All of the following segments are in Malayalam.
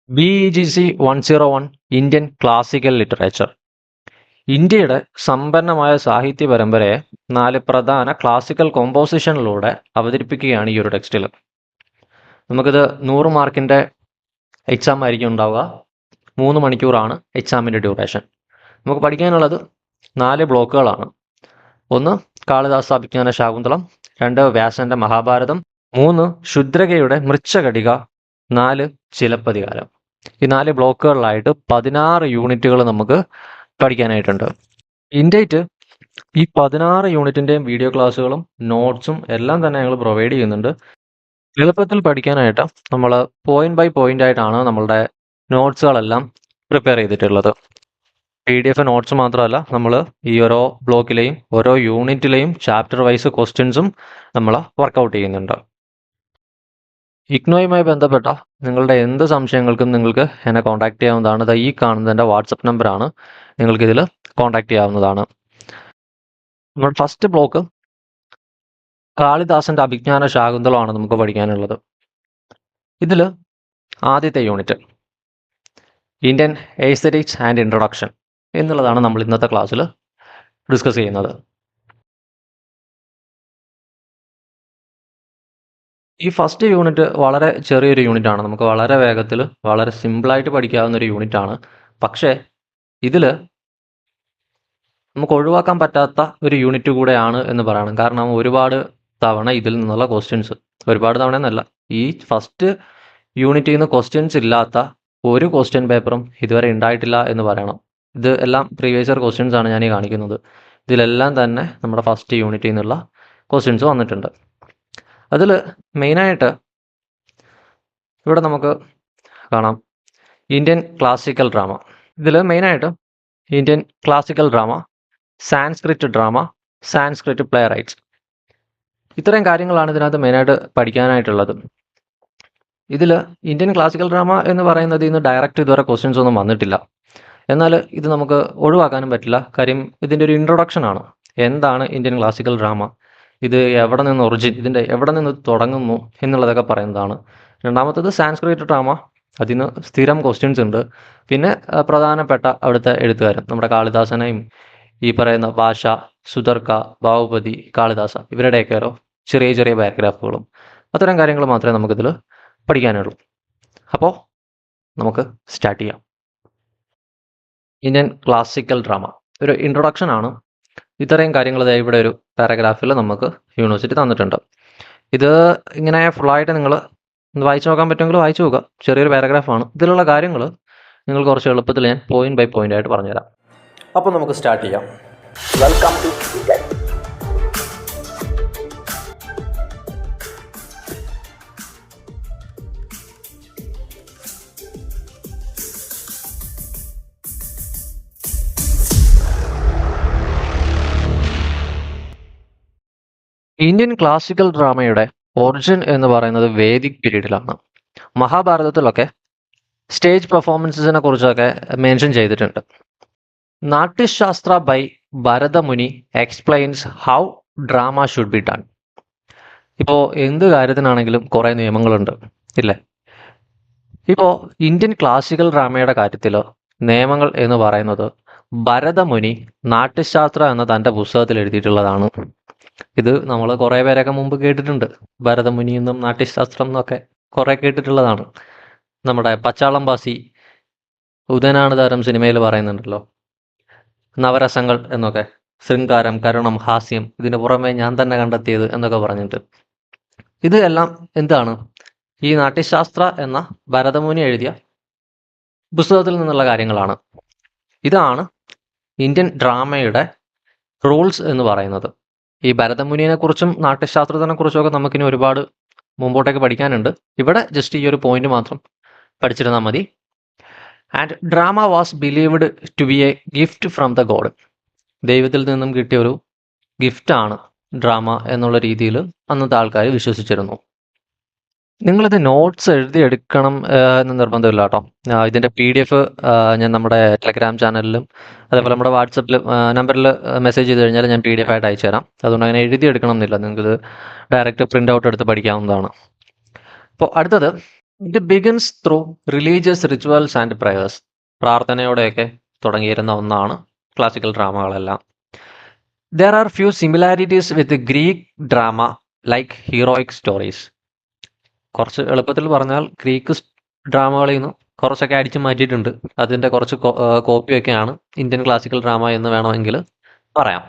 BEGC 101 Indian classical literature. ഇന്ത്യയുടെ സമ്പന്നമായ സാഹിത്യ പരമ്പരയെ 4 പ്രധാന ക്ലാസിക്കൽ കോമ്പോസിഷനിലൂടെ അവതരിപ്പിക്കുകയാണ് ഈ ഒരു ടെക്സ്റ്റിൽ. നമുക്കിത് 100 മാർക്കിൻ്റെ എക്സാം ആയിരിക്കും ഉണ്ടാവുക. 3 മണിക്കൂറാണ് എക്സാമിൻ്റെ ഡ്യൂറേഷൻ. നമുക്ക് പഠിക്കാനുള്ളത് 4 ബ്ലോക്കുകളാണ്. 1 കാളിദാസ അഭിജ്ഞാന ശാകുന്തളം, 2 വ്യാസന്റെ മഹാഭാരതം, 3 ശുദ്രകയുടെ മൃച്ഛകടിക, 4 ചിലപ്പതികാരം. ഈ 4 ബ്ലോക്കുകളിലായിട്ട് 16 യൂണിറ്റുകൾ നമുക്ക് പഠിക്കാനായിട്ടുണ്ട്. ഇൻഡേറ്റ് ഈ 16 യൂണിറ്റിൻ്റെയും വീഡിയോ ക്ലാസ്സുകളും നോട്ട്സും എല്ലാം തന്നെ ഞങ്ങൾ പ്രൊവൈഡ് ചെയ്യുന്നുണ്ട്. എളുപ്പത്തിൽ പഠിക്കാനായിട്ട് നമ്മൾ പോയിന്റ് ബൈ പോയിന്റ് ആയിട്ടാണ് നമ്മളുടെ നോട്ട്സുകളെല്ലാം പ്രിപ്പയർ ചെയ്തിട്ടുള്ളത്. PDF നോട്ട്സ് മാത്രമല്ല, നമ്മൾ ഈ ഓരോ ബ്ലോക്കിലെയും ഓരോ യൂണിറ്റിലെയും ചാപ്റ്റർ വൈസ് ക്വസ്റ്റ്യൻസും നമ്മൾ വർക്കൗട്ട് ചെയ്യുന്നുണ്ട്. ഇഗ്നോയുമായി ബന്ധപ്പെട്ട നിങ്ങളുടെ എന്ത് സംശയങ്ങൾക്കും നിങ്ങൾക്ക് എന്നെ കോൺടാക്ട് ചെയ്യാവുന്നതാണ്. ഇത് ഈ കാണുന്നതിൻ്റെ വാട്സപ്പ് നമ്പറാണ്. നിങ്ങൾക്കിതിൽ കോൺടാക്ട് ചെയ്യാവുന്നതാണ്. നമ്മുടെ ഫസ്റ്റ് ബ്ലോക്ക് കാളിദാസന്റെ അഭിജ്ഞാന ശാകുന്തളമാണ് നമുക്ക് പഠിക്കാനുള്ളത്. ഇതിൽ ആദ്യത്തെ unit Indian aesthetics and introduction എന്നുള്ളതാണ് നമ്മൾ ഇന്നത്തെ ക്ലാസ്സിൽ ഡിസ്കസ് ചെയ്യുന്നത്. ഈ ഫസ്റ്റ് യൂണിറ്റ് വളരെ ചെറിയൊരു യൂണിറ്റ് ആണ്. നമുക്ക് വളരെ വേഗത്തിൽ വളരെ സിമ്പിളായിട്ട് പഠിക്കാവുന്ന ഒരു യൂണിറ്റ് ആണ്. പക്ഷേ ഇതിൽ നമുക്ക് ഒഴിവാക്കാൻ പറ്റാത്ത ഒരു യൂണിറ്റ് കൂടെയാണ് എന്ന് പറയണം. കാരണം ഒരുപാട് തവണ ഇതിൽ നിന്നുള്ള ക്വസ്റ്റ്യൻസ്, ഒരുപാട് തവണ എന്നല്ല, ഈ ഫസ്റ്റ് യൂണിറ്റിൽ നിന്ന് ക്വസ്റ്റ്യൻസ് ഇല്ലാത്ത ഒരു ക്വസ്റ്റ്യൻ പേപ്പറും ഇതുവരെ ഉണ്ടായിട്ടില്ല എന്ന് പറയണം. ഇത് എല്ലാം പ്രീവിയസ് ഇയർ ക്വസ്റ്റ്യൻസ് ആണ് ഞാൻ ഈ കാണിക്കുന്നത്. ഇതിലെല്ലാം തന്നെ നമ്മുടെ ഫസ്റ്റ് യൂണിറ്റിൽ നിന്നുള്ള ക്വസ്റ്റ്യൻസ് വന്നിട്ടുണ്ട്. അതിൽ മെയിനായിട്ട് ഇവിടെ നമുക്ക് കാണാം ഇന്ത്യൻ ക്ലാസിക്കൽ ഡ്രാമ. ഇതിൽ മെയിനായിട്ട് Indian classical drama, Sanskrit drama, Sanskrit play rights, ഇത്രയും കാര്യങ്ങളാണ് ഇതിനകത്ത് മെയിനായിട്ട് പഠിക്കാനായിട്ടുള്ളത്. ഇതിൽ ഇന്ത്യൻ ക്ലാസിക്കൽ ഡ്രാമ എന്ന് പറയുന്നത് ഇന്ന് ഡയറക്റ്റ് ഇതുവരെ ക്വസ്റ്റ്യൻസ് ഒന്നും വന്നിട്ടില്ല. എന്നാൽ ഇത് നമുക്ക് ഒഴിവാക്കാനും പറ്റില്ല. കാര്യം ഇതിൻ്റെ ഒരു ഇൻട്രൊഡക്ഷൻ ആണ്. എന്താണ് ഇന്ത്യൻ ക്ലാസിക്കൽ ഡ്രാമ, ഇത് എവിടെ നിന്ന് ഇതിൻ്റെ എവിടെ നിന്ന് തുടങ്ങുന്നു എന്നുള്ളതൊക്കെ പറയുന്നതാണ്. രണ്ടാമത്തത് സാൻസ്ക്രിറ്റ് ഡ്രാമ, അതിന് സ്ഥിരം ക്വസ്റ്റ്യൻസ് ഉണ്ട്. പിന്നെ പ്രധാനപ്പെട്ട അവിടുത്തെ എഴുത്തുകാരൻ, നമ്മുടെ കാളിദാസനെയും ഈ പറയുന്ന ഭാഷ, സുതർക്ക, ബാഹുപതി, കാളിദാസ, ഇവരുടെയൊക്കെ ഓരോ ചെറിയ ചെറിയ പാരഗ്രാഫുകളും അത്തരം കാര്യങ്ങൾ മാത്രമേ നമുക്കിതിൽ പഠിക്കാനുള്ളൂ. അപ്പോൾ നമുക്ക് സ്റ്റാർട്ട് ചെയ്യാം. ഇന്ത്യൻ ക്ലാസിക്കൽ ഡ്രാമ ഒരു ഇൻട്രൊഡക്ഷൻ ആണ്. ഇത്രയും കാര്യങ്ങൾ ഇവിടെ ഒരു പാരഗ്രാഫിൽ നമുക്ക് യൂണിവേഴ്സിറ്റി തന്നിട്ടുണ്ട്. ഇത് ഇങ്ങനെ ഫുള്ളായിട്ട് നിങ്ങൾ വായിച്ചു നോക്കാൻ പറ്റുമെങ്കിൽ വായിച്ചു നോക്കുക. ചെറിയൊരു പാരഗ്രാഫാണ്. ഇതിലുള്ള കാര്യങ്ങൾ നിങ്ങൾ കുറച്ച് എളുപ്പത്തിൽ ഞാൻ പോയിന്റ് ബൈ പോയിന്റ് ആയിട്ട് പറഞ്ഞുതരാം. അപ്പോൾ നമുക്ക് സ്റ്റാർട്ട് ചെയ്യാം. വെൽക്കം ടു ഇന്ത്യൻ ക്ലാസിക്കൽ ഡ്രാമയുടെ ഒറിജിൻ എന്ന് പറയുന്നത് വേദിക് പീരീഡിലാണ്. മഹാഭാരതത്തിലൊക്കെ സ്റ്റേജ് പെർഫോമൻസിനെ കുറിച്ചൊക്കെ മെൻഷൻ ചെയ്തിട്ടുണ്ട്. Natyashastra by Bharatamuni explains how drama should be done. ഇപ്പോൾ എന്ത് കാര്യത്തിനാണെങ്കിലും കുറേ നിയമങ്ങളുണ്ട്, ഇല്ലേ? ഇപ്പോൾ ഇന്ത്യൻ ക്ലാസിക്കൽ ഡ്രാമയുടെ കാര്യത്തിൽ നിയമങ്ങൾ എന്ന് പറയുന്നത് ഭരതമുനി നാട്യശാസ്ത്ര എന്ന തൻ്റെ പുസ്തകത്തിൽ എഴുതിയിട്ടുള്ളതാണ്. ഇത് നമ്മൾ കുറേ പേരൊക്കെ മുമ്പ് കേട്ടിട്ടുണ്ട്. ഭരതമുനി എന്നും നാട്യശാസ്ത്രം എന്നൊക്കെ കുറേ കേട്ടിട്ടുള്ളതാണ്. നമ്മുടെ പച്ചാളം ബാസി ഉദയനാണ് താരം സിനിമയിൽ പറയുന്നുണ്ടല്ലോ, നവരസങ്ങൾ എന്നൊക്കെ, ശൃംഗാരം, കരുണം, ഹാസ്യം, ഇതിന് പുറമെ ഞാൻ തന്നെ കണ്ടെത്തിയത് എന്നൊക്കെ പറഞ്ഞിട്ട്. ഇത് എല്ലാം എന്താണ്? ഈ നാട്യശാസ്ത്ര എന്ന ഭരതമുനി എഴുതിയ പുസ്തകത്തിൽ നിന്നുള്ള കാര്യങ്ങളാണ്. ഇതാണ് ഇന്ത്യൻ ഡ്രാമയുടെ റൂൾസ് എന്ന് പറയുന്നത്. ഈ ഭരതമുനിയെ കുറിച്ചും നാട്യശാസ്ത്രത്തിനെ കുറിച്ചുമൊക്കെ നമുക്കിനി ഒരുപാട് മുമ്പോട്ടേക്ക് പഠിക്കാനുണ്ട്. ഇവിടെ ജസ്റ്റ് ഈ ഒരു പോയിന്റ് മാത്രം പഠിച്ചിരുന്നാൽ മതി. And drama was believed to be a gift from the god. ദൈവത്തിൽ നിന്നും കിട്ടിയ ഒരു ഗിഫ്റ്റാണ് ഡ്രാമ എന്നുള്ള രീതിയിൽ അന്നത്തെ ആൾക്കാർ വിശ്വസിച്ചിരുന്നു. നിങ്ങളിത് നോട്ട്സ് എഴുതിയെടുക്കണം എന്ന് നിർബന്ധമില്ല കേട്ടോ. ഇതിൻ്റെ PDF ഞാൻ നമ്മുടെ ടെലഗ്രാം ചാനലിലും അതേപോലെ നമ്മുടെ വാട്സപ്പിൽ നമ്പറിൽ മെസ്സേജ് ചെയ്ത് കഴിഞ്ഞാൽ ഞാൻ PDF ആയിട്ട് അയച്ചു തരാം. അതുകൊണ്ട് അങ്ങനെ എഴുതിയെടുക്കണം എന്നില്ല. നിങ്ങൾക്കിത് ഡയറക്റ്റ് പ്രിൻ്റ് ഔട്ട് എടുത്ത് പഠിക്കാവുന്നതാണ്. അപ്പോൾ അടുത്തത് it begins through religious rituals and prayers. പ്രാർത്ഥനയോടെയൊക്കെ തുടങ്ങിയിരുന്ന ഒന്നാണ് ക്ലാസിക്കൽ ഡ്രാമകളെല്ലാം. There are few similarities with Greek drama like heroic stories. കുറച്ച് എളുപ്പത്തിൽ പറഞ്ഞാൽ ഗ്രീക്ക് ഡ്രാമകളിൽ നിന്ന് കുറച്ചൊക്കെ അടിച്ചു മാറ്റിയിട്ടുണ്ട്. അതിൻ്റെ കുറച്ച് കോപ്പിയൊക്കെയാണ് ഇന്ത്യൻ ക്ലാസിക്കൽ ഡ്രാമ എന്ന് വേണമെങ്കിൽ പറയാം.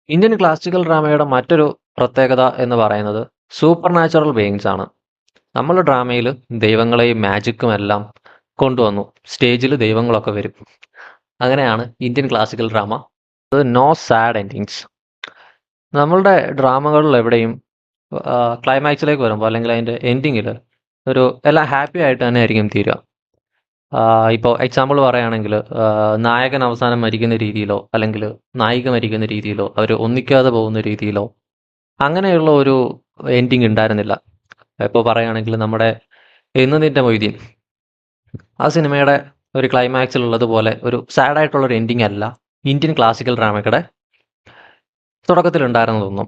ഇന്ത്യൻ ക്ലാസിക്കൽ ഡ്രാമയുടെ മറ്റൊരു പ്രത്യേകത എന്ന് പറയുന്നത് സൂപ്പർ നാച്ചുറൽ ബീയിങ്സ് ആണ്. നമ്മൾ ഡ്രാമയിൽ ദൈവങ്ങളെയും മാജിക്കും എല്ലാം കൊണ്ടുവന്നു. സ്റ്റേജിൽ ദൈവങ്ങളൊക്കെ വരും. അങ്ങനെയാണ് ഇന്ത്യൻ ക്ലാസിക്കൽ ഡ്രാമ. അത് നോ സാഡ് എൻഡിങ്സ്. നമ്മളുടെ ഡ്രാമകളിൽ എവിടെയും ക്ലൈമാക്സിലേക്ക് വരുമ്പോൾ അല്ലെങ്കിൽ അതിൻ്റെ എൻഡിങ്ങിൽ ഒരു എല്ലാം ഹാപ്പി ആയിട്ട് തന്നെ ആയിരിക്കും തീരുക. ഇപ്പോൾ എക്സാമ്പിൾ പറയുകയാണെങ്കിൽ നായകൻ അവസാനം മരിക്കുന്ന രീതിയിലോ അല്ലെങ്കിൽ നായിക മരിക്കുന്ന രീതിയിലോ അവർ ഒന്നിക്കാതെ പോകുന്ന രീതിയിലോ അങ്ങനെയുള്ള ഒരു എൻഡിങ് ഉണ്ടായിരുന്നില്ല. ഇപ്പോൾ പറയുകയാണെങ്കിൽ നമ്മുടെ എന്ന് നിൻ്റെ മൊയ്തീൻ, ആ സിനിമയുടെ ഒരു ക്ലൈമാക്സിലുള്ളതുപോലെ ഒരു സാഡായിട്ടുള്ളൊരു എൻഡിങ് അല്ല ഇന്ത്യൻ ക്ലാസിക്കൽ ഡ്രാമയുടെ തുടക്കത്തിലുണ്ടായിരുന്നതൊന്നും.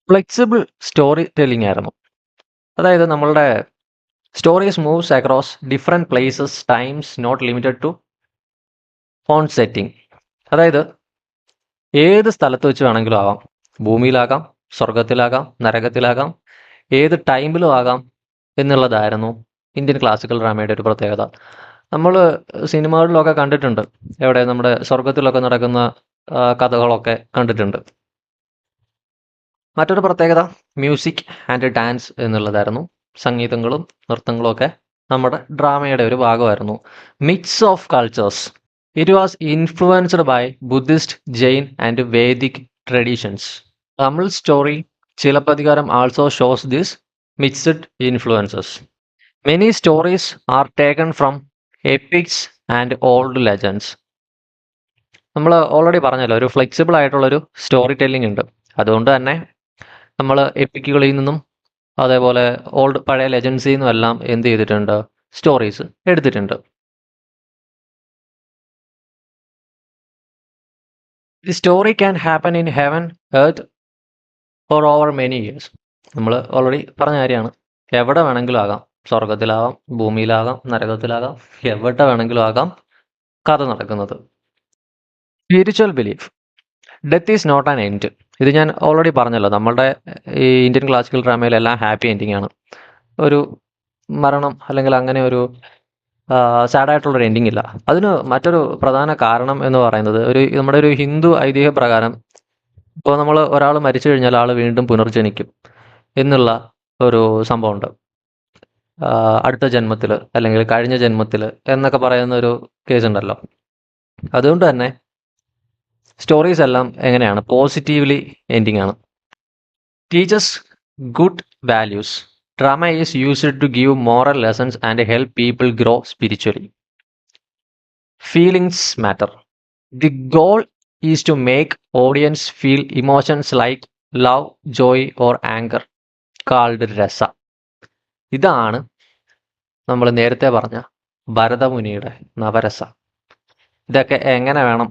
ഫ്ലെക്സിബിൾ സ്റ്റോറി ടെല്ലിംഗ് ആയിരുന്നു. അതായത് നമ്മളുടെ stories moves across different places times not limited to on setting. അതായത് ഏത് സ്ഥലത്ത് വെച്ച് വേണമെങ്കിലും ആകാം. ഭൂമിയിലാകാം, സ്വർഗത്തിലാകാം, നരകത്തിലാകാം, ഏത് ടൈമിലും ആകാം എന്നുള്ളതായിരുന്നു ഇന്ത്യൻ ക്ലാസിക്കൽ ഡ്രാമയുടെ ഒരു പ്രത്യേകത. നമ്മൾ സിനിമകളിലൊക്കെ കണ്ടിട്ടുണ്ട്, എവിടെ നമ്മുടെ സ്വർഗത്തിലൊക്കെ നടക്കുന്ന കഥകളൊക്കെ കണ്ടിട്ടുണ്ട്. മറ്റൊരു പ്രത്യേകത മ്യൂസിക് ആൻഡ് ഡാൻസ് എന്നുള്ളതായിരുന്നു. സംഗീതങ്ങളും നൃത്തങ്ങളും ഒക്കെ നമ്മുടെ ഡ്രാമയുടെ ഒരു ഭാഗമായിരുന്നു. Mix of cultures. It was influenced by Buddhist, Jain and Vedic traditions. Tamil story Silappatikaram also shows this mixed influences. Many stories are taken from epics and old legends. നമ്മൾ ഓൾറെഡി പറഞ്ഞല്ലോ, ഒരു ഫ്ലെക്സിബിൾ ആയിട്ടുള്ളൊരു സ്റ്റോറി ടെല്ലിംഗ് ഉണ്ട്. അതുകൊണ്ട് തന്നെ നമ്മൾ എപ്പിക്കുകളിൽ നിന്നും അതേപോലെ പഴയ ലെജൻസിൽ നിന്നും എല്ലാം എന്ത് ചെയ്തിട്ടുണ്ട്, സ്റ്റോറീസ് എടുത്തിട്ടുണ്ട്. The story can happen in heaven, earth four over many years. നമ്മൾ ഓൾറെഡി പറഞ്ഞ കാര്യമാണ്. എവിടെ വേണമെങ്കിലും ആകാം, സ്വർഗത്തിലാകാം, ഭൂമിയിലാകാം, നരകത്തിലാകാം, എവിടെ വേണമെങ്കിലും ആകാം കഥ നടക്കുന്നത്. Spiritual belief. Death is not an end. ഇത് ഞാൻ ഓൾറെഡി പറഞ്ഞല്ലോ, നമ്മളുടെ ഈ ഇന്ത്യൻ ക്ലാസിക്കൽ ഡ്രാമയിലെല്ലാം ഹാപ്പി എൻഡിങ് ആണ്. ഒരു മരണം അല്ലെങ്കിൽ അങ്ങനെ ഒരു സാഡായിട്ടുള്ളൊരു എൻഡിങ് ഇല്ല. അതിന് മറ്റൊരു പ്രധാന കാരണം എന്ന് പറയുന്നത് നമ്മുടെ ഒരു ഹിന്ദു ഐതിഹ്യ പ്രകാരം ഇപ്പോൾ നമ്മൾ ഒരാൾ മരിച്ചു കഴിഞ്ഞാൽ ആൾ വീണ്ടും പുനർജനിക്കും എന്നുള്ള ഒരു സംഭവമുണ്ട്. അടുത്ത ജന്മത്തിൽ അല്ലെങ്കിൽ കഴിഞ്ഞ ജന്മത്തിൽ എന്നൊക്കെ പറയുന്ന ഒരു കേസ് ഉണ്ടല്ലോ. അതുകൊണ്ട് തന്നെ സ്റ്റോറീസ് എല്ലാം എങ്ങനെയാണ്, പോസിറ്റീവ്ലി എൻഡിങ് ആണ്. Teachers good values. Drama is used to give moral lessons and help people grow spiritually. Feelings matter. The goal is to make audience feel emotions like love, joy or anger, called rasa. ഇതാണ് നമ്മൾ നേരത്തെ പറഞ്ഞ ഭരതമുനിയുടെ നവരസ. ഇതൊക്കെ എങ്ങനെ വേണം,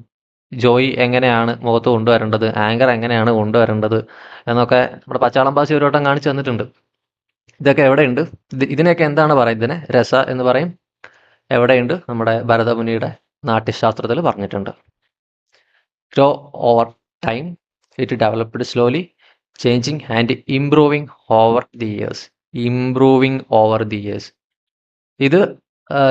ജോയ് എങ്ങനെയാണ് മുഖത്ത് കൊണ്ടുവരേണ്ടത്, ആങ്കർ എങ്ങനെയാണ് കൊണ്ടുവരേണ്ടത് എന്നൊക്കെ നമ്മുടെ പച്ചാളം പാസി ഒരു വട്ടം കാണിച്ചു തന്നിട്ടുണ്ട്. ഇതൊക്കെ എവിടെയുണ്ട്, ഇതിനെയൊക്കെ എന്താണ് പറയുക, ഇതിനെ രസ എന്ന് പറയും. എവിടെയുണ്ട്, നമ്മുടെ ഭരതമുനിയുടെ നാട്യശാസ്ത്രത്തിൽ പറഞ്ഞിട്ടുണ്ട്. Grow over time, it developed slowly, changing and improving over the years. Improving over the years. ഇത്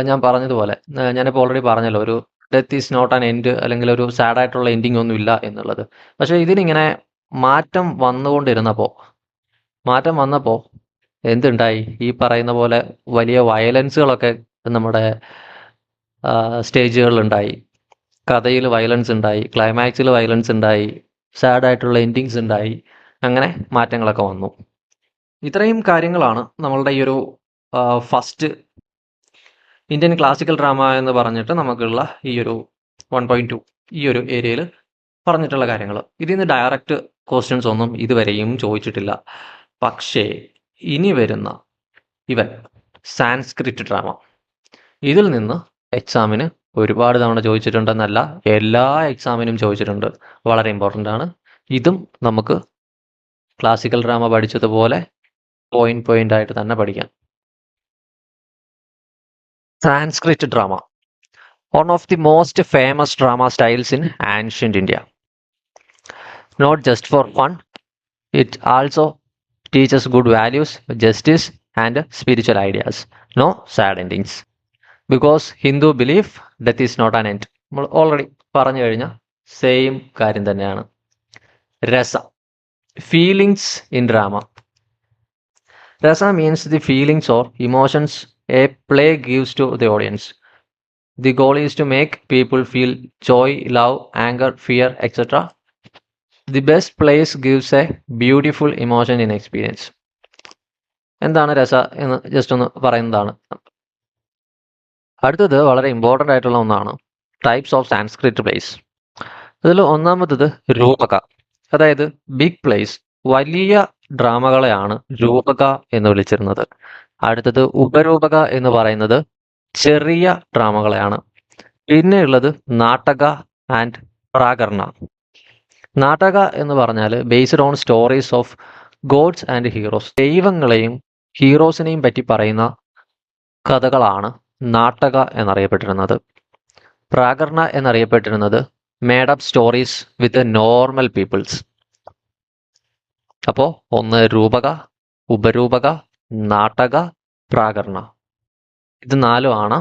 ഞാൻ പറഞ്ഞതുപോലെ, ഞാനിപ്പോൾ ഓൾറെഡി പറഞ്ഞല്ലോ, ഒരു death is not an end അല്ലെങ്കിൽ ഒരു സാഡായിട്ടുള്ള എൻഡിങ് ഒന്നും ഇല്ല എന്നുള്ളത്. പക്ഷേ ഇതിനിങ്ങനെ മാറ്റം വന്നപ്പോൾ എന്തുണ്ടായി, ഈ പറയുന്ന പോലെ വലിയ വയലൻസുകളൊക്കെ നമ്മുടെ സ്റ്റേജുകളിലുണ്ടായി. കഥയിൽ വയലൻസ് ഉണ്ടായി, ക്ലൈമാക്സിൽ വയലൻസ് ഉണ്ടായി, സാഡായിട്ടുള്ള എൻഡിങ്സ് ഉണ്ടായി. അങ്ങനെ മാറ്റങ്ങളൊക്കെ വന്നു. ഇത്രയും കാര്യങ്ങളാണ് നമ്മളുടെ ഈ ഒരു ഫസ്റ്റ് ഇന്ത്യൻ ക്ലാസിക്കൽ ഡ്രാമ എന്ന് പറഞ്ഞിട്ട് നമുക്കുള്ള ഈ ഒരു 1.2 ഈ ഒരു ഏരിയയിൽ പറഞ്ഞിട്ടുള്ള കാര്യങ്ങൾ. ഇതിൽ നിന്ന് ഡയറക്റ്റ് ക്വസ്റ്റ്യൻസ് ഒന്നും ഇതുവരെയും ചോദിച്ചിട്ടില്ല. പക്ഷേ ഇനി വരുന്ന സാൻസ്ക്രിറ്റ് ഡ്രാമ, ഇതിൽ നിന്ന് എക്സാമിന് ഒരുപാട് തവണ ചോദിച്ചിട്ടുണ്ടെന്നല്ല, എല്ലാ എക്സാമിനും ചോദിച്ചിട്ടുണ്ട്. വളരെ ഇമ്പോർട്ടൻ്റ് ആണ്. ഇതും നമുക്ക് ക്ലാസിക്കൽ ഡ്രാമ പഠിച്ചതുപോലെ പോയിന്റ് ആയിട്ട് തന്നെ പഠിക്കാം. Sanskrit drama, one of the most famous drama styles in ancient India. Not just for fun, it also teaches good values, justice, and spiritual ideas. No sad endings. Because Hindu belief death is not an end. നമ്മൾ ഓൾറെഡി പറഞ്ഞു കഴിഞ്ഞ സെയിം കാര്യം തന്നെയാണ്. രസ, feelings in drama. Rasa means the feelings or emotions a play gives to the audience. The goal is to make people feel joy, love, anger, fear, etc. The best plays gives a beautiful emotion in experience. എന്താണ് രസ എന്ന് ജസ്റ്റ് ഒന്ന് പറയുന്നതാണ്. അടുത്തത് വളരെ ഇമ്പോർട്ടൻ്റ് ആയിട്ടുള്ള ഒന്നാണ് ടൈപ്സ് ഓഫ് സാൻസ്ക്രിറ്റ് പ്ലേസ്. അതിൽ ഒന്നാമത്തത് രൂപക, അതായത് ബിഗ് പ്ലേസ്, വലിയ ഡ്രാമകളെയാണ് രൂപക എന്ന് വിളിച്ചിരുന്നത്. അടുത്തത് ഉപരൂപക എന്ന് പറയുന്നത് ചെറിയ ഡ്രാമകളെയാണ്. പിന്നെയുള്ളത് നാടക ആൻഡ് പ്രാകർണ. നാടക എന്ന് പറഞ്ഞാൽ based on stories of gods and heroes, ദൈവങ്ങളെയും ഹീറോസിനെയും പറ്റി പറയുന്ന കഥകളാണ് നാടക എന്നറിയപ്പെട്ടിരുന്നത്. പ്രാകർണ എന്നറിയപ്പെട്ടിരുന്നത് made up stories with normal peoples. അപ്പോൾ ഒന്ന് രൂപക, ഉപരൂപക, നാടക, പ്രാകർണ. ഇത് നാലുമാണ്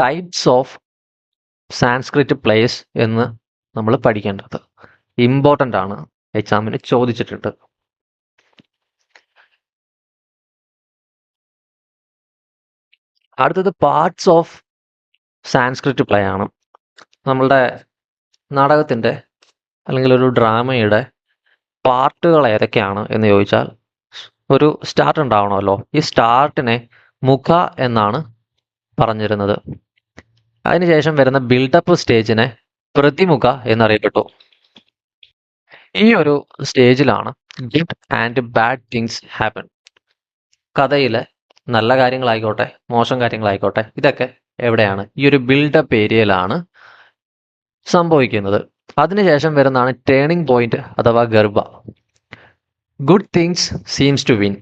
ടൈപ്സ് ഓഫ് സാൻസ്ക്രിറ്റ് പ്ലേസ് എന്ന് നമ്മൾ പഠിക്കേണ്ടത്. ഇമ്പോർട്ടൻ്റ് ആണ്, എക്സാമിന് ചോദിച്ചിട്ടുണ്ട്. അടുത്തത് പാർട്സ് ഓഫ് സാൻസ്ക്രിറ്റ് പ്ലേ ആണ്. നമ്മളുടെ നാടകത്തിൻ്റെ അല്ലെങ്കിൽ ഒരു ഡ്രാമയുടെ പാർട്ടുകൾ ഏതൊക്കെയാണ് എന്ന് ചോദിച്ചാൽ ഒരു സ്റ്റാർട്ട് ഉണ്ടാവണമല്ലോ. ഈ സ്റ്റാർട്ടിനെ മുഖ എന്നാണ് പറഞ്ഞിരുന്നത്. അതിനുശേഷം വരുന്ന ബിൽഡപ്പ് സ്റ്റേജിനെ പ്രതിമുഖ എന്നറിയപ്പെട്ടു. ഈ ഒരു സ്റ്റേജിലാണ് good and bad things happen. കഥയിലെ നല്ല കാര്യങ്ങളായിക്കോട്ടെ മോശം കാര്യങ്ങളായിക്കോട്ടെ ഇതൊക്കെ എവിടെയാണ്? ഈ ഒരു ബിൽഡപ്പ് ഏരിയയിലാണ് സംഭവിക്കുന്നത്. അതിനുശേഷം വരുന്നതാണ് ടേണിംഗ് പോയിന്റ് അഥവാ Garbha. Good things seems to win.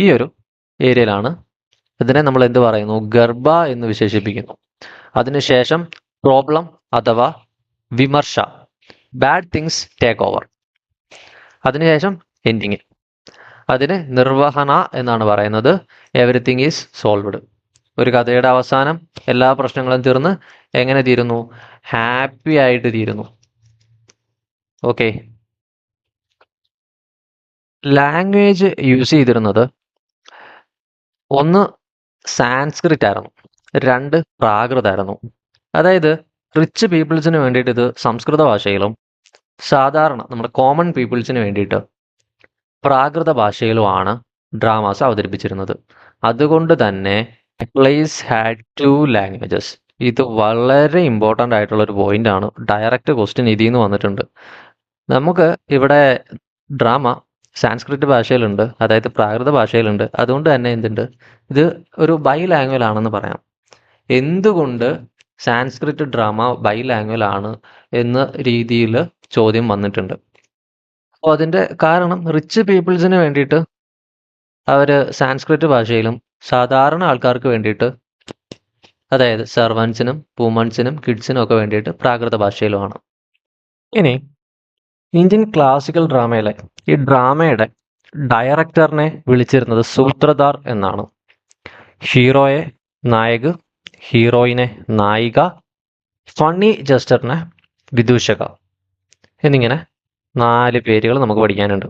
ഈ ഒരു ഏരിയയിലാണ് ഇതിനെ നമ്മൾ എന്ത് പറയുന്നു? ഗർഭ എന്ന് വിശേഷിപ്പിക്കുന്നു. അതിനുശേഷം പ്രോബ്ലം അഥവാ വിമർശ, ബാഡ് തിങ്സ് ടേക്ക് ഓവർ. അതിനുശേഷം എൻഡിങ്, അതിന് നിർവഹണ എന്നാണ് പറയുന്നത്. Everything is solved. ഒരു കഥയുടെ അവസാനം എല്ലാ പ്രശ്നങ്ങളും തീർന്ന് എങ്ങനെ തീരുന്നു? ഹാപ്പി ആയിട്ട് തീരുന്നു. ഓക്കെ. ലാംഗ്വേജ് യൂസ് ചെയ്തിരുന്നത് ഒന്ന് സാൻസ്ക്രിറ്റ് ആയിരുന്നു, രണ്ട് പ്രാകൃതായിരുന്നു. അതായത് റിച്ച് പീപ്പിൾസിന് വേണ്ടിയിട്ട് ഇത് സംസ്കൃത ഭാഷയിലും സാധാരണ നമ്മുടെ കോമൺ പീപ്പിൾസിന് വേണ്ടിയിട്ട് പ്രാകൃത ഭാഷയിലുമാണ് ഡ്രാമാസ് അവതരിപ്പിച്ചിരുന്നത്. അതുകൊണ്ട് തന്നെ പ്ലേസ് ഹാഡ് 2 ലാംഗ്വേജസ്. ഇത് വളരെ ഇമ്പോർട്ടൻ്റ് ആയിട്ടുള്ള ഒരു പോയിന്റ് ആണ്. ഡയറക്റ്റ് ക്വസ്റ്റ്യൻ ഇതിൽ നിന്ന് വന്നിട്ടുണ്ട്. നമുക്ക് ഇവിടെ ഡ്രാമ സാൻസ്ക്രിറ്റ് ഭാഷയിലുണ്ട്, അതായത് പ്രാകൃത ഭാഷയിലുണ്ട്. അതുകൊണ്ട് തന്നെ എന്തുണ്ട്, ഇത് ഒരു ബൈ ലാംഗ്വേജ് ആണെന്ന് പറയാം. എന്തുകൊണ്ട് സാൻസ്ക്രിറ്റ് ഡ്രാമ ബൈ ലാംഗ്വേജ് ആണ് എന്ന രീതിയിൽ ചോദ്യം വന്നിട്ടുണ്ട്. അപ്പോൾ അതിൻ്റെ കാരണം റിച്ച് പീപ്പിൾസിന് വേണ്ടിയിട്ട് അവർ സാൻസ്ക്രിറ്റ് ഭാഷയിലും സാധാരണ ആൾക്കാർക്ക് വേണ്ടിയിട്ട്, അതായത് സെർവൻസിനും വുമൺസിനും കിഡ്സിനും ഒക്കെ വേണ്ടിയിട്ട് പ്രാകൃത ഭാഷയിലുമാണ്. ഇനി ഇന്ത്യൻ ക്ലാസിക്കൽ ഡ്രാമയിലെ ഈ ഡ്രാമയുടെ ഡയറക്ടറിനെ വിളിച്ചിരുന്നത് സൂത്രധാർ എന്നാണ്. ഹീറോയെ നായക്, ഹീറോയിനെ നായിക, ഫണ്ണി ജസ്റ്ററിനെ വിദൂഷക എന്നിങ്ങനെ 4 പേരുകൾ നമുക്ക് പഠിക്കാനുണ്ട്.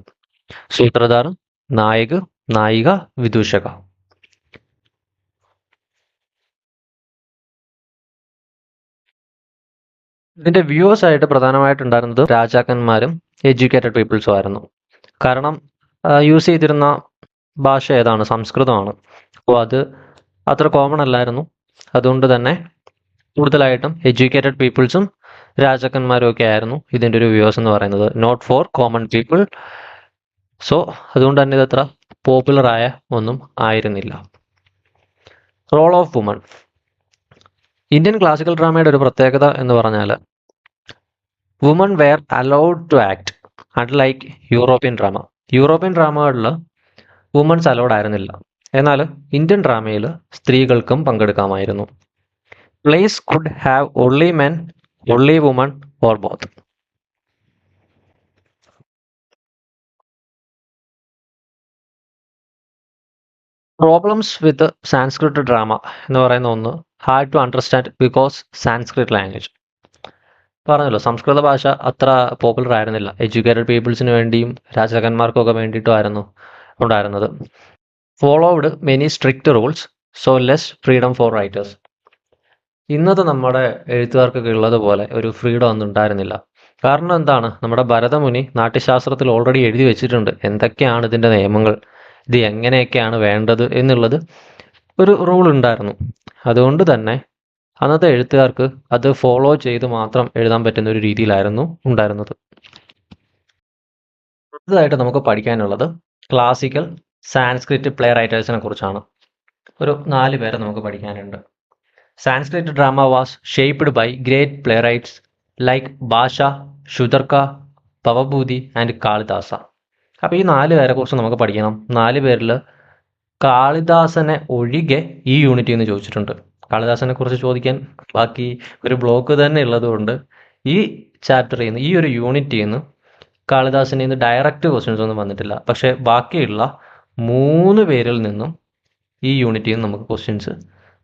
സൂത്രധാർ, നായക്, നായിക, വിദൂഷക. ഇതിന്റെ വ്യൂവേഴ്സ് ആയിട്ട് പ്രധാനമായിട്ടുണ്ടായിരുന്നത് രാജാക്കന്മാരും എഡ്യൂക്കേറ്റഡ് പീപ്പിൾസും ആയിരുന്നു. കാരണം യൂസ് ചെയ്തിരുന്ന ഭാഷ ഏതാണ്? സംസ്കൃതമാണ്. അപ്പോൾ അത് അത്ര കോമൺ അല്ലായിരുന്നു. അതുകൊണ്ട് തന്നെ കൂടുതലായിട്ടും എഡ്യൂക്കേറ്റഡ് പീപ്പിൾസും രാജാക്കന്മാരും ഒക്കെ ആയിരുന്നു ഇതിൻ്റെ ഒരു വ്യൂവേഴ്സ് എന്ന് പറയുന്നത്, not for common people. So അതുകൊണ്ട് തന്നെ ഇത് അത്ര പോപ്പുലറായ ഒന്നും ആയിരുന്നില്ല. Role of woman. Indian classical ഡ്രാമയുടെ ഒരു പ്രത്യേകത എന്ന് പറഞ്ഞാൽ woman were allowed to act, unlike European drama. European ഡ്രാമകളിൽ വുമൺസ് അലൗഡ് ആയിരുന്നില്ല. എന്നാൽ ഇന്ത്യൻ ഡ്രാമയിൽ സ്ത്രീകൾക്കും പങ്കെടുക്കാമായിരുന്നു. Plays could have only men, only woman or both. Problems with Sanskrit drama എന്ന് പറയുന്ന ഒന്ന് hard to understand because Sanskrit language. പറഞ്ഞല്ലോ, സംസ്കൃത ഭാഷ അത്ര പോപ്പുലർ ആയിരുന്നില്ല. എഡ്യൂക്കേറ്റഡ് പീപ്പിൾസിന് വേണ്ടിയും രാജാക്കന്മാർക്കൊക്കെ വേണ്ടിയിട്ടുമായിരുന്നു ഉണ്ടായിരുന്നത്. Followed many strict rules, so less freedom for writers. ഇന്നത്തെ നമ്മുടെ എഴുത്തുകാർക്കൊക്കെ ഉള്ളതുപോലെ ഒരു ഫ്രീഡം ഒന്നും ഉണ്ടായിരുന്നില്ല. കാരണം എന്താണ്, നമ്മുടെ ഭരതമുനി നാട്യശാസ്ത്രത്തിൽ ഓൾറെഡി എഴുതി വെച്ചിട്ടുണ്ട് എന്തൊക്കെയാണ് ഇതിൻ്റെ നിയമങ്ങൾ, ഇത് എങ്ങനെയൊക്കെയാണ് വേണ്ടത് എന്നുള്ളത് ഒരു റൂൾ ഉണ്ടായിരുന്നു. അതുകൊണ്ട് തന്നെ അന്നത്തെ എഴുത്തുകാർക്ക് അത് ഫോളോ ചെയ്ത് മാത്രം എഴുതാൻ പറ്റുന്ന ഒരു രീതിയിലായിരുന്നു ഉണ്ടായിരുന്നത്. അടുത്തതായിട്ട് നമുക്ക് പഠിക്കാനുള്ളത് ക്ലാസിക്കൽ സാൻസ്ക്രിറ്റ് പ്ലേ റൈറ്റേഴ്സിനെ കുറിച്ചാണ്. ഒരു 4 പേരെ നമുക്ക് പഠിക്കാനുണ്ട്. Sanskrit drama was shaped by great playwrights like Bhasa, Shudraka, ഭവഭൂതി and Kalidasa. അപ്പോൾ ഈ 4 പേരെ കുറിച്ച് നമുക്ക് പഠിക്കണം. 4 പേരിൽ കാളിദാസനെ ഒഴികെ ഈ യൂണിറ്റിൽ നിന്ന് ചോദിച്ചിട്ടുണ്ട്. കാളിദാസനെ കുറിച്ച് ചോദിക്കാൻ ബാക്കി ഒരു ബ്ലോക്ക് തന്നെ ഉള്ളതുകൊണ്ട് ഈ ചാപ്റ്ററിൽ നിന്ന്, ഈ ഒരു യൂണിറ്റിൽ നിന്ന് കാളിദാസിന് നിന്ന് ഡയറക്റ്റ് ക്വസ്റ്റ്യൻസ് ഒന്നും വന്നിട്ടില്ല. പക്ഷേ ബാക്കിയുള്ള 3 പേരിൽ നിന്നും ഈ യൂണിറ്റിൽ നിന്ന് നമുക്ക് ക്വസ്റ്റ്യൻസ്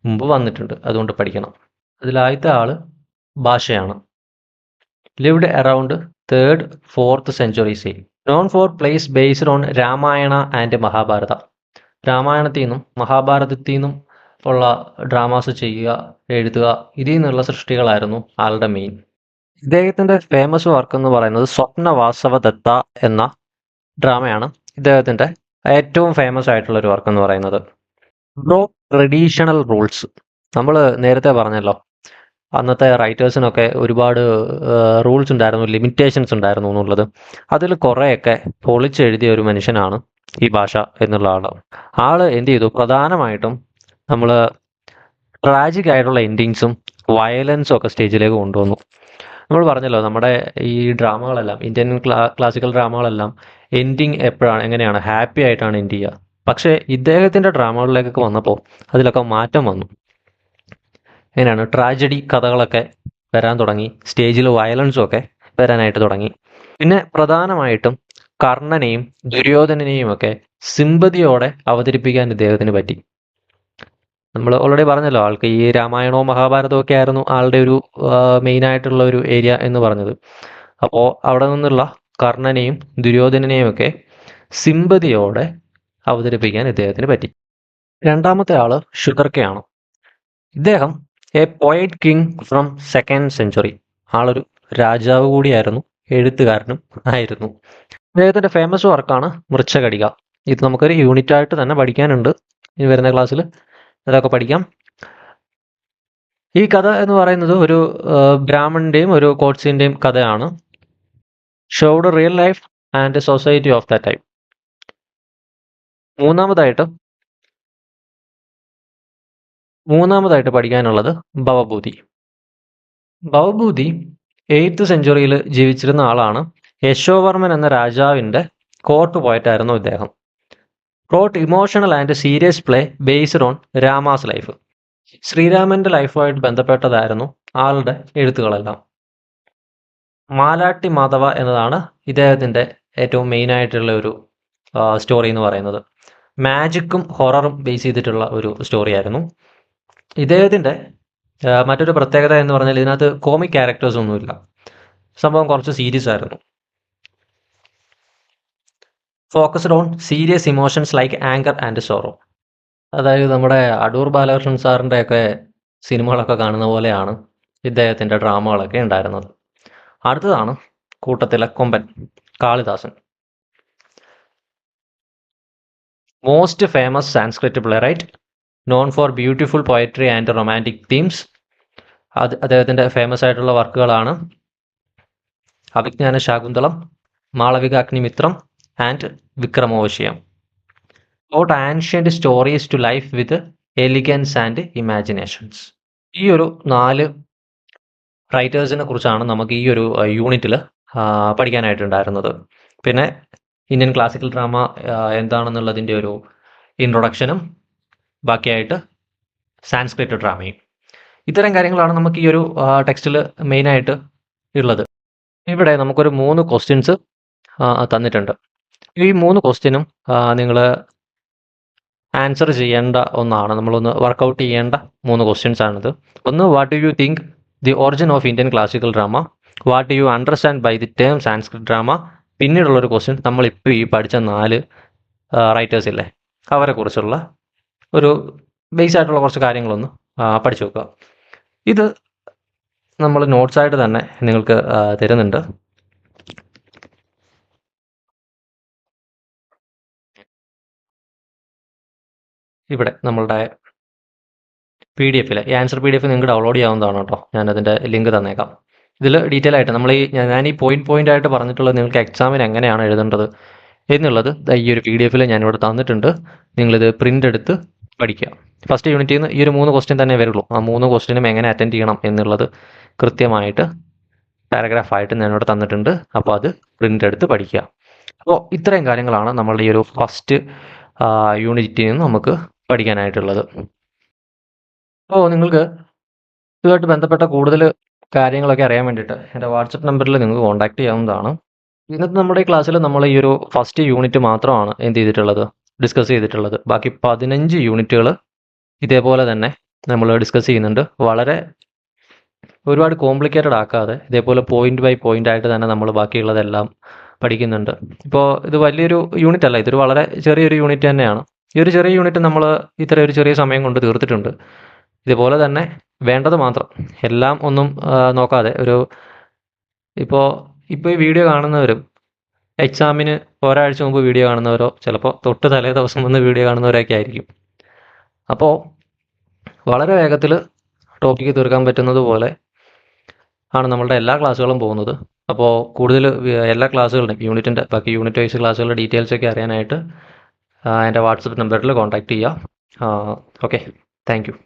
മുമ്പ് വന്നിട്ടുണ്ട്. അതുകൊണ്ട് പഠിക്കണം. അതിലാദ്യത്തെ ആള് ഭാഷയാണ്. Lived around 3rd 4th centuries. Known for place based on Ramayana and Mahabharata. രാമായണത്തിൽ നിന്നും മഹാഭാരതത്തിൽ നിന്നും ഉള്ള ഡ്രാമാസ് ചെയ്യുക, എഴുതുക, ഇതിൽ നിന്നുള്ള സൃഷ്ടികളായിരുന്നു ആളുടെ മെയിൻ. ഇദ്ദേഹത്തിൻ്റെ ഫേമസ് വർക്ക് എന്ന് പറയുന്നത് സ്വപ്നവാസവ ദത്ത എന്ന ഡ്രാമയാണ് ഇദ്ദേഹത്തിൻ്റെ ഏറ്റവും ഫേമസ് ആയിട്ടുള്ള ഒരു വർക്ക് എന്ന് പറയുന്നത്. ബ്രോക്ക് ട്രഡീഷണൽ റൂൾസ്. നമ്മൾ നേരത്തെ പറഞ്ഞല്ലോ, അന്നത്തെ റൈറ്റേഴ്സിനൊക്കെ ഒരുപാട് റൂൾസ് ഉണ്ടായിരുന്നു, ലിമിറ്റേഷൻസ് ഉണ്ടായിരുന്നു എന്നുള്ളത്. അതിൽ കുറേയൊക്കെ പൊളിച്ചെഴുതിയ ഒരു മനുഷ്യനാണ് ഈ ഭാഷ എന്നുള്ള ആള് എന്ത് ചെയ്തു, പ്രധാനമായിട്ടും നമ്മൾ ട്രാജിക് ആയിട്ടുള്ള എൻഡിങ്സും വയലൻസും ഒക്കെ സ്റ്റേജിലേക്ക് കൊണ്ടുവന്നു. നമ്മൾ പറഞ്ഞല്ലോ, നമ്മുടെ ഈ ഡ്രാമകളെല്ലാം, ഇന്ത്യൻ ക്ലാസിക്കൽ ഡ്രാമകളെല്ലാം എൻഡിങ് എങ്ങനെയാണ്, ഹാപ്പി ആയിട്ടാണ് എൻഡ് ചെയ്യുക. പക്ഷേ ഇദ്ദേഹത്തിൻ്റെ ഡ്രാമകളിലേക്കൊക്കെ വന്നപ്പോൾ അതിലൊക്കെ മാറ്റം വന്നു. എങ്ങനെയാണ്, ട്രാജഡി കഥകളൊക്കെ വരാൻ തുടങ്ങി, സ്റ്റേജിൽ വയലൻസും ഒക്കെ വരാനായിട്ട് തുടങ്ങി. പിന്നെ പ്രധാനമായിട്ടും കർണനെയും ദുര്യോധനനെയും ഒക്കെ സിമ്പതിയോടെ അവതരിപ്പിക്കാൻ ഇദ്ദേഹത്തിന് പറ്റി. നമ്മൾ ഓൾറെഡി പറഞ്ഞല്ലോ, ആൾക്ക് ഈ രാമായണവും മഹാഭാരതവും ഒക്കെ ആയിരുന്നു ആളുടെ ഒരു മെയിനായിട്ടുള്ള ഒരു ഏരിയ എന്ന് പറഞ്ഞത്. അപ്പോൾ അവിടെ നിന്നുള്ള കർണനെയും ദുര്യോധനനെയും ഒക്കെ സിമ്പതിയോടെ അവതരിപ്പിക്കാൻ ഇദ്ദേഹത്തിന് പറ്റി. രണ്ടാമത്തെ ആള് ശുതർക്കയാണ്. ഇദ്ദേഹം A poet king from 2nd century. ആളൊരു രാജാവ് കൂടിയായിരുന്നു, എഴുത്തുകാരനും ആയിരുന്നു. ഇദ്ദേഹത്തിൻ്റെ ഫേമസ് വർക്കാണ് മൃച്ഛകടിക. ഇത് നമുക്കൊരു യൂണിറ്റ് ആയിട്ട് തന്നെ പഠിക്കാനുണ്ട്. ഇനി വരുന്ന ക്ലാസ്സിൽ അതൊക്കെ പഠിക്കാം. ഈ കഥ എന്ന് പറയുന്നത് ഒരു ബ്രാഹ്മണിൻ്റെയും ഒരു കോട്സിൻ്റെയും കഥയാണ്. Showed real life and society of that time. മൂന്നാമതായിട്ട് പഠിക്കാനുള്ളത് ഭവഭൂതി. ഭവഭൂതി 8th century ജീവിച്ചിരുന്ന ആളാണ്. യശോവർമ്മൻ എന്ന രാജാവിൻ്റെ കോർട്ട് പോയിട്ടായിരുന്നു ഇദ്ദേഹം. Wrote emotional and serious play based on Rama's life. ശ്രീരാമൻ്റെ ലൈഫുമായിട്ട് ബന്ധപ്പെട്ടതായിരുന്നു ആളുടെ എഴുത്തുകളെല്ലാം. മാലാട്ടി മാധവ എന്നതാണ് ഇദ്ദേഹത്തിൻ്റെ ഏറ്റവും മെയിനായിട്ടുള്ള ഒരു സ്റ്റോറി എന്ന് പറയുന്നത്. മാജിക്കും ഹൊററും ബേസ് ചെയ്തിട്ടുള്ള ഒരു സ്റ്റോറി ആയിരുന്നു. ഇദ്ദേഹത്തിൻ്റെ മറ്റൊരു പ്രത്യേകത എന്ന് പറഞ്ഞാൽ ഇതിനകത്ത് കോമിക് ക്യാരക്ടേഴ്സ് ഒന്നുമില്ല. സംഭവം കുറച്ച് സീരിയസ് ആയിരുന്നു. Focused on serious emotions like anger and sorrow. അതായത് നമ്മുടെ അടൂർ ബാലകൃഷ്ണൻ സാറിൻ്റെ ഒക്കെ സിനിമകളൊക്കെ കാണുന്ന പോലെയാണ് ഇദ്ദേഹത്തിൻ്റെ ഡ്രാമകളൊക്കെ ഉണ്ടായിരുന്നത്. അടുത്തതാണ് കൂട്ടത്തിലെ കൊമ്പൻ കാളിദാസൻ. Most famous Sanskrit playwright, known for beautiful poetry and romantic themes. അദ്ദേഹത്തിൻ്റെ ഫേമസ് ആയിട്ടുള്ള വർക്കുകളാണ് Abhijnana Shakuntalam, Malavika Agnimitram and Vikramorvashiyam. Brought ancient stories to life with elegance and imaginations. ഈ ഒരു 4 റൈറ്റേഴ്സിനെ കുറിച്ചാണ് നമുക്ക് ഈ ഒരു യൂണിറ്റിൽ പഠിക്കാനായിട്ടുണ്ടായിരുന്നത്. പിന്നെ ഇന്ത്യൻ ക്ലാസിക്കൽ ഡ്രാമ എന്താണെന്നുള്ളതിൻ്റെ ഒരു ഇൻട്രൊഡക്ഷനും ബാക്കിയായിട്ട് സാൻസ്ക്രിറ്റ് ഡ്രാമയും. ഇത്തരം കാര്യങ്ങളാണ് നമുക്ക് ഈ ഒരു ടെക്സ്റ്റിൽ മെയിനായിട്ട് ഉള്ളത്. ഇവിടെ നമുക്കൊരു 3 ക്വസ്റ്റ്യൻസ് തന്നിട്ടുണ്ട്. ഈ 3 ക്വസ്റ്റ്യനും നിങ്ങൾ ആൻസർ ചെയ്യേണ്ട ഒന്നാണ്. നമ്മളൊന്ന് വർക്കൗട്ട് ചെയ്യേണ്ട 3 ക്വസ്റ്റ്യൻസ് ആണിത്. ഒന്ന്, what do you think the origin of Indian classical drama? What do you understand by the term Sanskrit drama? പിന്നീടുള്ളൊരു ക്വസ്റ്റ്യൻ, നമ്മളിപ്പോൾ ഈ പഠിച്ച 4 റൈറ്റേഴ്സ് ഇല്ലേ, അവരെ കുറിച്ചുള്ള ഒരു ബേസ് ആയിട്ടുള്ള കുറച്ച് കാര്യങ്ങളൊന്ന് പഠിച്ചു വെക്കുക. ഇത് നമ്മൾ നോട്ട്സായിട്ട് തന്നെ നിങ്ങൾക്ക് തരുന്നുണ്ട്. ഇവിടെ നമ്മളുടെ PDF ഈ ആൻസർ PDF നിങ്ങൾക്ക് ഡൗൺലോഡ് ചെയ്യാവുന്നതാണ് കേട്ടോ. ഞാനതിൻ്റെ ലിങ്ക് തന്നേക്കാം. ഇതിൽ ഡീറ്റെയിൽ ആയിട്ട് ഞാൻ ഈ പോയിന്റ് ആയിട്ട് പറഞ്ഞിട്ടുള്ളത് നിങ്ങൾക്ക് എക്സാമിന് എങ്ങനെയാണ് എഴുതേണ്ടത് എന്നുള്ളത് ഈ ഒരു PDF ഞാനിവിടെ തന്നിട്ടുണ്ട്. നിങ്ങളിത് പ്രിൻ്റ് എടുത്ത് പഠിക്കുക. ഫസ്റ്റ് യൂണിറ്റിൽ നിന്ന് ഈ ഒരു 3 ക്വസ്റ്റ്യൻ തന്നെ വരുള്ളൂ. ആ 3 ക്വസ്റ്റ്യനും എങ്ങനെ അറ്റൻഡ് ചെയ്യണം എന്നുള്ളത് കൃത്യമായിട്ട് പാരഗ്രാഫായിട്ട് ഞാനിവിടെ തന്നിട്ടുണ്ട്. അപ്പോൾ അത് പ്രിൻ്റ് എടുത്ത് പഠിക്കുക. അപ്പോൾ ഇത്രയും കാര്യങ്ങളാണ് നമ്മളുടെ ഈ ഒരു ഫസ്റ്റ് യൂണിറ്റിൽ നിന്ന് നമുക്ക് പഠിക്കാനായിട്ടുള്ളത്. അപ്പോൾ നിങ്ങൾക്ക് ഇതുമായിട്ട് ബന്ധപ്പെട്ട കൂടുതൽ കാര്യങ്ങളൊക്കെ അറിയാൻ വേണ്ടിയിട്ട് എൻ്റെ വാട്സപ്പ് നമ്പറിൽ നിങ്ങൾക്ക് കോൺടാക്ട് ചെയ്യാവുന്നതാണ്. ഇന്നത്തെ നമ്മുടെ ഈ ക്ലാസ്സിൽ നമ്മൾ ഈ ഒരു ഫസ്റ്റ് യൂണിറ്റ് മാത്രമാണ് ഡിസ്കസ് ചെയ്തിട്ടുള്ളത്. ബാക്കി 15 യൂണിറ്റുകൾ ഇതേപോലെ തന്നെ നമ്മൾ ഡിസ്കസ് ചെയ്യുന്നുണ്ട്. വളരെ ഒരുപാട് കോംപ്ലിക്കേറ്റഡ് ആക്കാതെ ഇതേപോലെ പോയിന്റ് ബൈ പോയിന്റ് ആയിട്ട് തന്നെ നമ്മൾ ബാക്കിയുള്ളതെല്ലാം പഠിക്കുന്നുണ്ട്. ഇപ്പോൾ ഇത് വലിയൊരു യൂണിറ്റ് അല്ല, ഇതൊരു വളരെ ചെറിയൊരു യൂണിറ്റ് തന്നെയാണ്. ഈ ഒരു ചെറിയ യൂണിറ്റ് നമ്മൾ ഇത്ര ഒരു ചെറിയ സമയം കൊണ്ട് തീർത്തിട്ടുണ്ട്. ഇതുപോലെ തന്നെ വേണ്ടത് മാത്രം, എല്ലാം ഒന്നും നോക്കാതെ ഇപ്പോൾ ഈ വീഡിയോ കാണുന്നവരും എക്സാമിന് ഒരാഴ്ച മുമ്പ് വീഡിയോ കാണുന്നവരോ ചിലപ്പോൾ തൊട്ട് തലേ ദിവസം വന്ന് വീഡിയോ കാണുന്നവരൊക്കെ ആയിരിക്കും. അപ്പോൾ വളരെ വേഗത്തിൽ ടോപ്പിക്ക് തീർക്കാൻ പറ്റുന്നത് പോലെ ആണ് നമ്മളുടെ എല്ലാ ക്ലാസ്സുകളും പോകുന്നത്. അപ്പോൾ കൂടുതൽ എല്ലാ ക്ലാസ്സുകളുടെയും ബാക്കി യൂണിറ്റ് വൈസ് ക്ലാസ്സുകളുടെ ഡീറ്റെയിൽസൊക്കെ അറിയാനായിട്ട് എൻ്റെ വാട്സപ്പ് നമ്പറിൽ കോൺടാക്റ്റ് ചെയ്യുക. Okay, thank you.